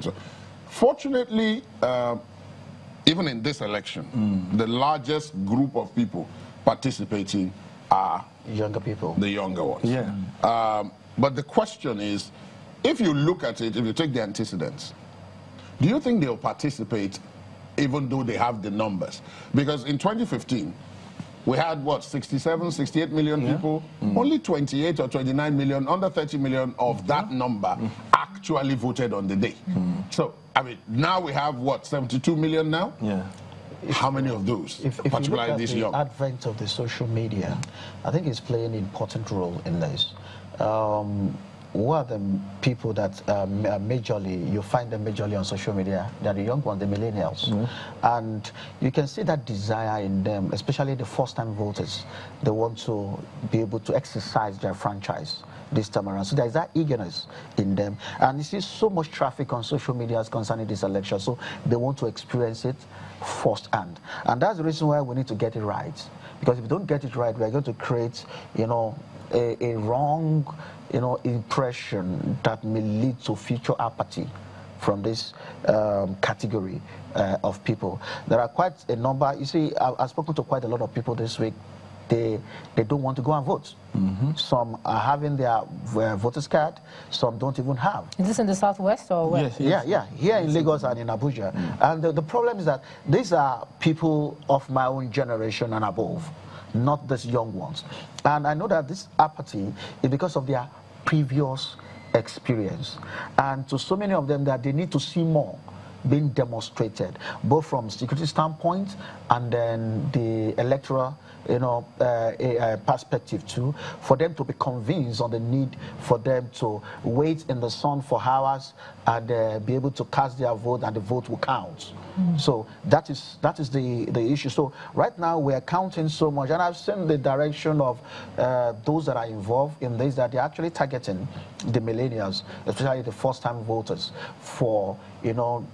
So, fortunately, even in this election, the largest group of people participating are younger people, the younger ones. Yeah. But the question is, if you look at it, if you take the antecedents, do you think they'll participate even though they have the numbers? Because in 2015, we had, what, 67, 68 million people? Only 28 or 29 million, under 30 million of that number actually voted on the day. So, I mean, now we have, what, 72 million now? Yeah. How many of those, if you look at this the young? advent of the social media, I think it's playing an important role in this. Who are the people that majorly, you find them majorly on social media? They're the young ones, the millennials. And you can see that desire in them, especially the first-time voters. They want to be able to exercise their franchise this time around. So there's that eagerness in them. And you see so much traffic on social media concerning this election, so they want to experience it firsthand. And that's the reason why we need to get it right. Because if we don't get it right, we're going to create, you know, a wrong, you know, impression that may lead to future apathy from this category of people. There are quite a number. You see, I've spoken to quite a lot of people this week. They don't want to go and vote. Some are having their voter's card. Some don't even have. Is this in the southwest or where? Yes. Yeah. Here in Lagos and in Abuja. And the problem is that these are people of my own generation and above, not these young ones. And I know that this apathy is because of their previous experience. And to so many of them that they need to see more being demonstrated, both from security standpoint and then the electoral, you know, perspective too, for them to be convinced on the need for them to wait in the sun for hours and be able to cast their vote, and the vote will count. So that is the issue. So right now we're counting so much, and I've seen the direction of those that are involved in this, that they're actually targeting the millennials, especially the first-time voters, for, you know,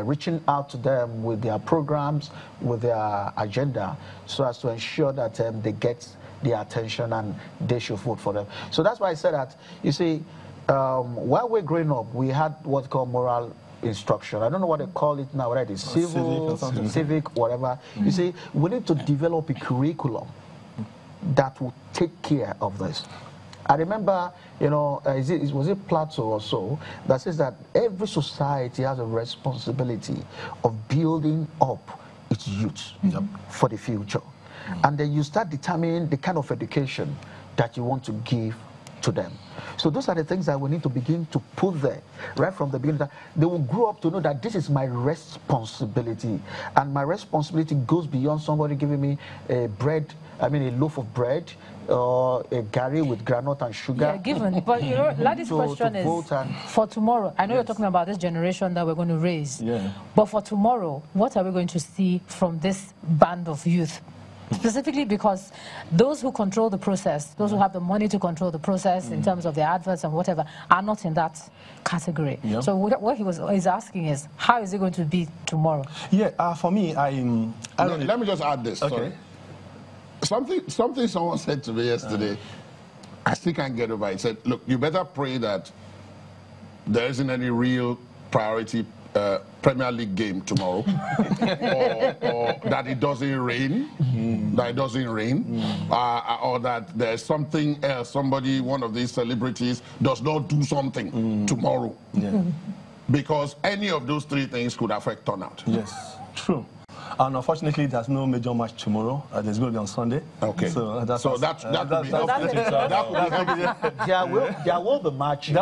reaching out to them with their programs, with their agenda, so as to ensure that they get their attention and they should vote for them. So that's why I said that, you see, while we're growing up, we had what's called moral instruction. I don't know what they call it now, whether it's civil, civic, whatever. You see, we need to develop a curriculum that will take care of this. I remember, you know, was it Plato or so, that says that every society has a responsibility of building up its youth for the future. And then you start determining the kind of education that you want to give to them. So those are the things that we need to begin to put there right from the beginning, that they will grow up to know that this is my responsibility, and my responsibility goes beyond somebody giving me a loaf of bread or a gari with granite and sugar. Yeah, given. But you know, Laddie's question is for tomorrow. I know you're talking about this generation that we're going to raise. Yeah. But for tomorrow, what are we going to see from this band of youth? Specifically because those who control the process, those who have the money to control the process in terms of their adverts and whatever, are not in that category. So what he's asking is, how is it going to be tomorrow? Yeah, for me, let me just add this. Okay. Sorry. Something someone said to me yesterday, I still can't get over it. He said, look, you better pray that there isn't any real priority Premier League game tomorrow, or that it doesn't rain, or that there's something else, one of these celebrities does not do something tomorrow. Because any of those three things could affect turnout. Yes, true. And unfortunately, there's no major match tomorrow. There's going to be on Sunday. Okay. So that there will be matches.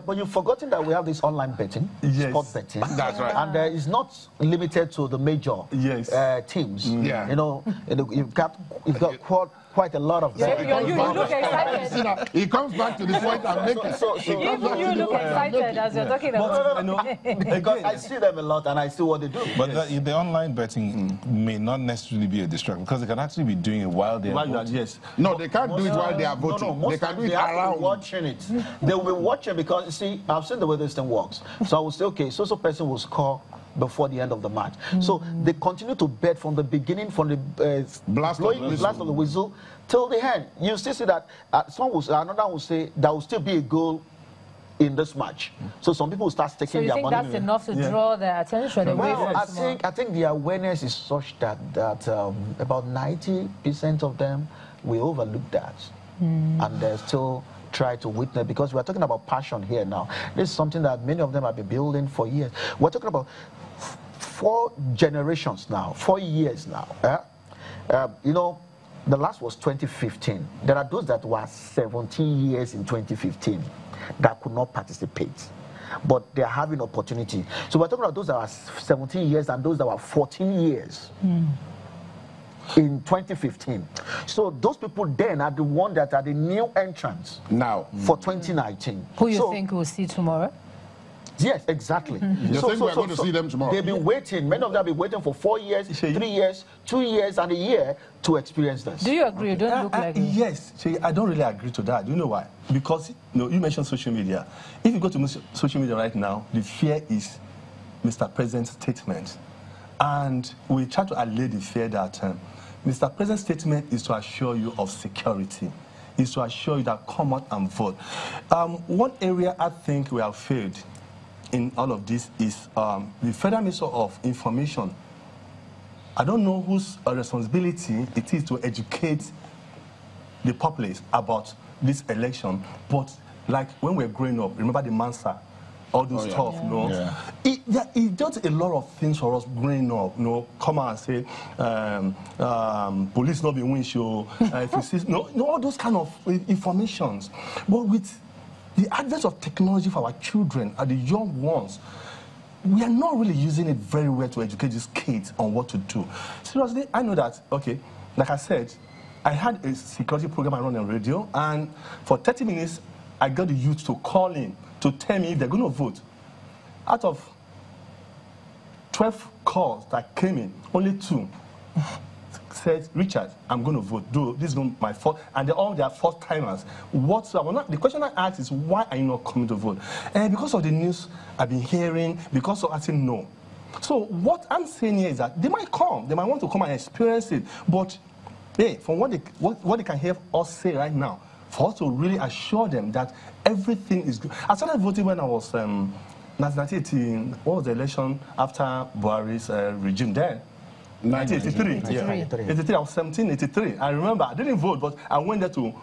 But you've forgotten that we have this online betting, sport betting. That's right. And it's not limited to the major teams. You know, you've got quite a lot of them. You look excited. He comes back to the point I'm making. You look excited as you're talking about. Because I see them a lot and I see what they do. But the online betting may not necessarily be a distraction, because they can actually be doing it while they're voting. No, they can't do it while they are voting. They can do it around. Watching it. They will be watching, because, you see, I've seen the way this thing works. So I will say, okay, so person will score before the end of the match. So they continue to bet from the beginning, from the blast of the whistle till the end. You still see that another will say there will still be a goal in this match. So some people start taking their money. So you think that's enough to draw their attention away from I think the awareness is such that about 90% of them will overlook that. And they still try to witness, because we're talking about passion here now. This is something that many of them have been building for years. We're talking about 4 generations now, 4 years now. You know, the last was 2015. There are those that were 17 years in 2015 that could not participate, but they're having opportunity. So we're talking about those that are 17 years and those that were 14 years in 2015. So those people then are the ones that are the new entrants now for 2019. Who you think we'll see tomorrow? Yes, exactly. You think we're going to see them tomorrow? They've been waiting. Many of them have been waiting for 4 years, 3 years, 2 years, and a year to experience this. Do you agree? You don't look like it. Yes. See, I don't really agree to that. Do you know why? Because you mentioned social media. If you go to social media right now, the fear is Mr. President's statement. And we try to allay the fear that Mr. President's statement is to assure you of security, is to assure you that come out and vote. One area I think we have failed in all of this is the Federal Minister of Information. I don't know whose responsibility it is to educate the populace about this election, but like when we were growing up, remember the Mansa, all those stuff, you know? It does a lot of things for us growing up, you know, come out and say, police not be win show, if you see, all those kind of informations. But with the advent of technology for our children and the young ones, we are not really using it very well to educate these kids on what to do. Seriously, I know that, okay, like I said, I had a security program I run on radio, and for 30 minutes, I got the youth to call in to tell me if they're going to vote. Out of 12 calls that came in, only 2 said, Richard, I'm going to vote. This is my fault. And they're all their first timers. The question I asked is, why are you not coming to vote? And because of the news I've been hearing, because of I said no. So what I'm saying here is that they might come. They might want to come and experience it. But hey, from what they can hear us say right now, for us to really assure them that everything is good. I started voting when I was 1918. What was the election after Buhari's regime then? 1983. 83. I was 17, 83. I remember. I didn't vote, but I went there to,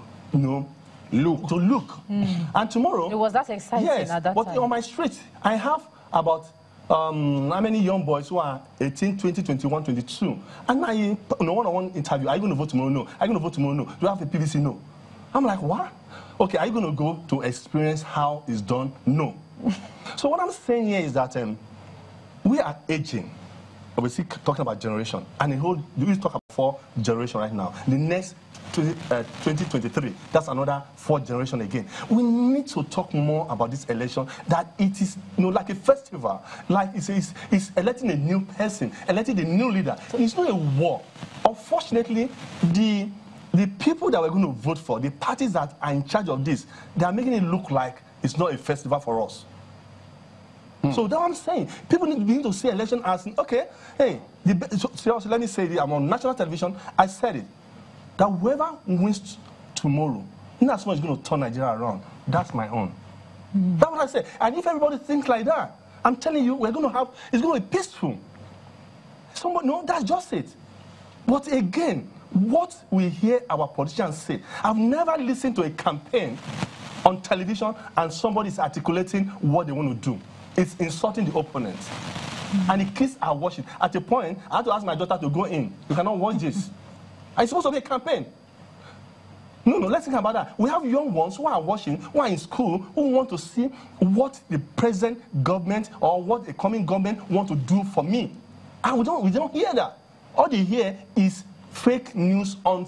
look. And tomorrow, it was that exciting at that time. But on my street, I have about how many young boys who are 18, 20, 21, 22. And I, one-on-one interview. Are you going to vote tomorrow? No. Are you going to vote tomorrow? No. Do you have a PVC? No. I'm like, what? Okay, are you going to go to experience how it's done? No. So what I'm saying here is that we are aging. We're still talking about generation. And we talk about 4 generation right now. The next 2023, that's another 4 generation again. We need to talk more about this election, that it is like a festival. Like it's electing a new person, electing a new leader. It's not a war. Unfortunately, the people that we're going to vote for, the parties that are in charge of this, they are making it look like it's not a festival for us. So that's what I'm saying. People need to see election as, okay, hey, seriously, let me say this, I'm on national television, I said it, that whoever wins tomorrow, in as much is going to turn Nigeria around, that's my own. That's what I said. And if everybody thinks like that, I'm telling you, it's going to be peaceful. No, that's just it. But again, what we hear our politicians say, I've never listened to a campaign on television and somebody is articulating what they want to do. It's insulting the opponent. And the kids are watching. At a point, I had to ask my daughter to go in. You cannot watch this. It's supposed to be a campaign. No, let's think about that. We have young ones who are watching, who are in school, who want to see what the present government or what the coming government want to do for me. And we don't hear that. All they hear is fake news on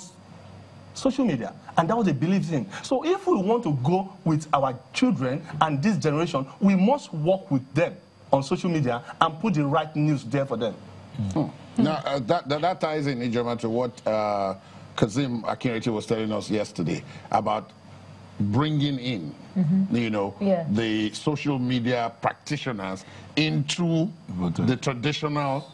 social media, and that's what they believe in. So if we want to go with our children and this generation, we must work with them on social media and put the right news there for them. Now, that ties in, Ijoma, to what Kazim Akinreti was telling us yesterday about bringing in, the social media practitioners into the traditional,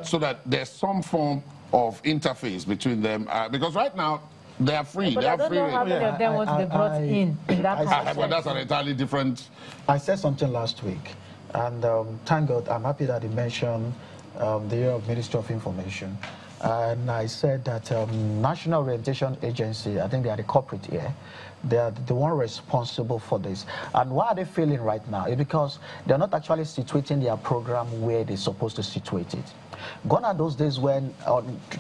so that there's some form of interface between them. Because right now, they are free. But I don't know how many of them want to be brought in in that conversation. But that's an entirely different... I said something last week, and thank God, I'm happy that you mentioned the year of Ministry of Information. And I said that National Orientation Agency, I think they are the corporate here, they are the one responsible for this. And why are they failing right now? It's because they're not actually situating their program where they're supposed to situate it. Gone are those days when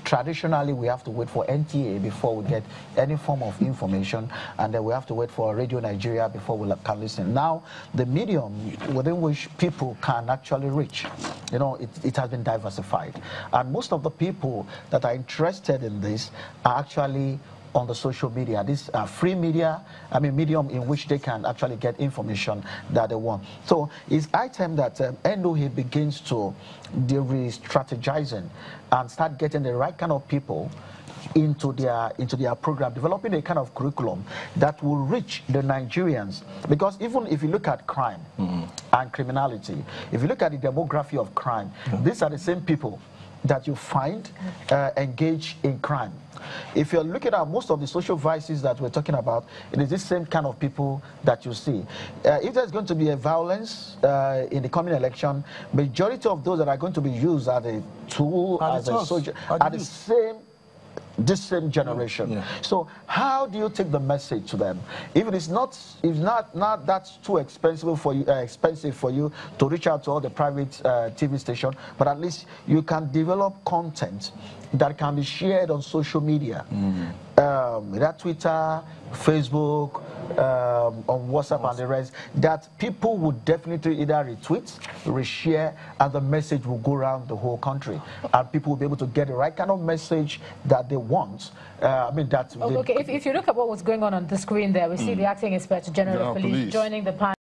traditionally we have to wait for NTA before we get any form of information, and then we have to wait for Radio Nigeria before we can listen. Now, the medium within which people can actually reach, you know, it has been diversified. And most of the people that are interested in this are actually on the social media. This free media, medium in which they can actually get information that they want. So it's high time that NOA begins to re-strategizing and start getting the right kind of people into their program, developing a kind of curriculum that will reach the Nigerians. Because even if you look at crime and criminality, if you look at the demography of crime, these are the same people that you find engage in crime. If you're looking at most of the social vices that we're talking about, it is the same kind of people that you see. If there's going to be a violence in the coming election, majority of those that are going to be used as a tool, as a soldier, are this same generation. Yeah. So how do you take the message to them? If it is not that's too expensive for you to reach out to all the private TV stations, but at least you can develop content that can be shared on social media, that Twitter, Facebook, on WhatsApp and the rest, that people would definitely either retweet, reshare, and the message will go around the whole country, and people will be able to get the right kind of message that they want. Okay, if you look at what was going on the screen there, we see the acting inspector general of police joining the panel.